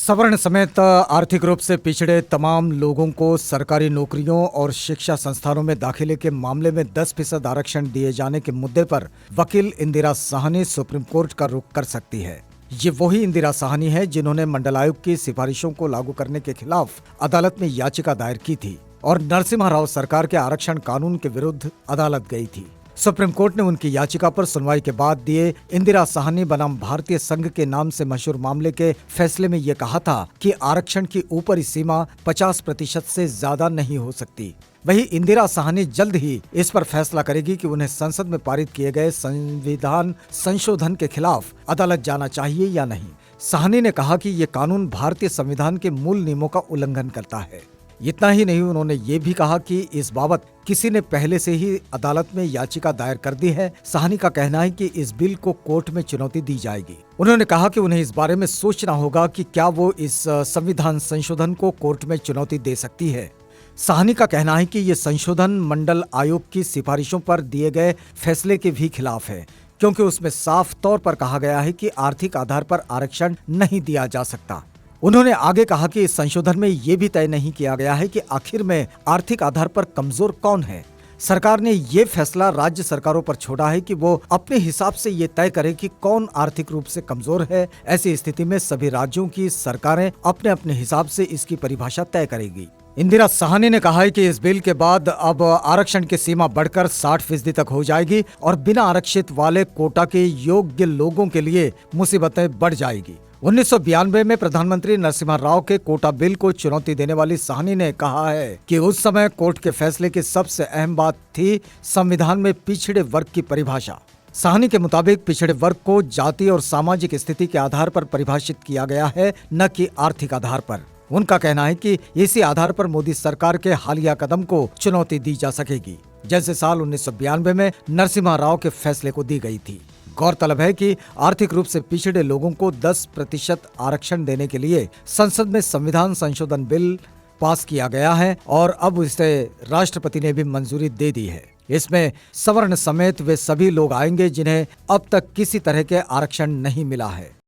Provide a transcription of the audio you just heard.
सवर्ण समेत आर्थिक रूप से पिछड़े तमाम लोगों को सरकारी नौकरियों और शिक्षा संस्थानों में दाखिले के मामले में 10% आरक्षण दिए जाने के मुद्दे पर वकील इंदिरा साहनी सुप्रीम कोर्ट का रुख कर सकती है। ये वही इंदिरा साहनी है जिन्होंने मंडलायुक्त की सिफारिशों को लागू करने के खिलाफ अदालत में याचिका दायर की थी और नरसिम्हा राव सरकार के आरक्षण कानून के विरुद्ध अदालत गई थी। सुप्रीम कोर्ट ने उनकी याचिका पर सुनवाई के बाद दिए इंदिरा साहनी बनाम भारतीय संघ के नाम से मशहूर मामले के फैसले में ये कहा था कि आरक्षण की ऊपरी सीमा 50% से ज्यादा नहीं हो सकती। वही इंदिरा साहनी जल्द ही इस पर फैसला करेगी कि उन्हें संसद में पारित किए गए संविधान संशोधन के खिलाफ अदालत जाना चाहिए या नहीं। साहनी ने कहा कि ये कानून भारतीय संविधान के मूल नियमों का उल्लंघन करता है। इतना ही नहीं, उन्होंने ये भी कहा कि इस बाबत किसी ने पहले से ही अदालत में याचिका दायर कर दी है। साहनी का कहना है कि इस बिल को कोर्ट में चुनौती दी जाएगी। उन्होंने कहा कि उन्हें इस बारे में सोचना होगा कि क्या वो इस संविधान संशोधन को कोर्ट में चुनौती दे सकती है। साहनी का कहना है कि ये संशोधन मंडल आयोग की सिफारिशों पर दिए गए फैसले के भी खिलाफ है, क्योंकि उसमें साफ तौर पर कहा गया है कि आर्थिक आधार पर आरक्षण नहीं दिया जा सकता। उन्होंने आगे कहा कि इस संशोधन में ये भी तय नहीं किया गया है कि आखिर में आर्थिक आधार पर कमजोर कौन है। सरकार ने ये फैसला राज्य सरकारों पर छोड़ा है कि वो अपने हिसाब से ये तय करे कि कौन आर्थिक रूप से कमजोर है। ऐसी स्थिति में सभी राज्यों की सरकारें अपने अपने हिसाब से इसकी परिभाषा तय करेगी। इंदिरा साहनी ने कहा है कि इस बिल के बाद अब आरक्षण की सीमा बढ़कर 60% तक हो जाएगी और बिना आरक्षित वाले कोटा के योग्य लोगों के लिए मुसीबतें बढ़ जाएगी। 1992 में प्रधानमंत्री नरसिम्हा राव के कोटा बिल को चुनौती देने वाली साहनी ने कहा है कि उस समय कोर्ट के फैसले की सबसे अहम बात थी संविधान में पिछड़े वर्ग की परिभाषा। साहनी के मुताबिक पिछड़े वर्ग को जाति और सामाजिक स्थिति के आधार पर परिभाषित किया गया है, न कि आर्थिक आधार पर। उनका कहना है कि इसी आधार पर मोदी सरकार के हालिया कदम को चुनौती दी जा सकेगी, जैसे साल 1992 में नरसिम्हा राव के फैसले को दी गई थी। गौरतलब है कि आर्थिक रूप से पिछड़े लोगों को 10% आरक्षण देने के लिए संसद में संविधान संशोधन बिल पास किया गया है और अब इसे राष्ट्रपति ने भी मंजूरी दे दी है। इसमें सवर्ण समेत वे सभी लोग आएंगे जिन्हें अब तक किसी तरह के आरक्षण नहीं मिला है।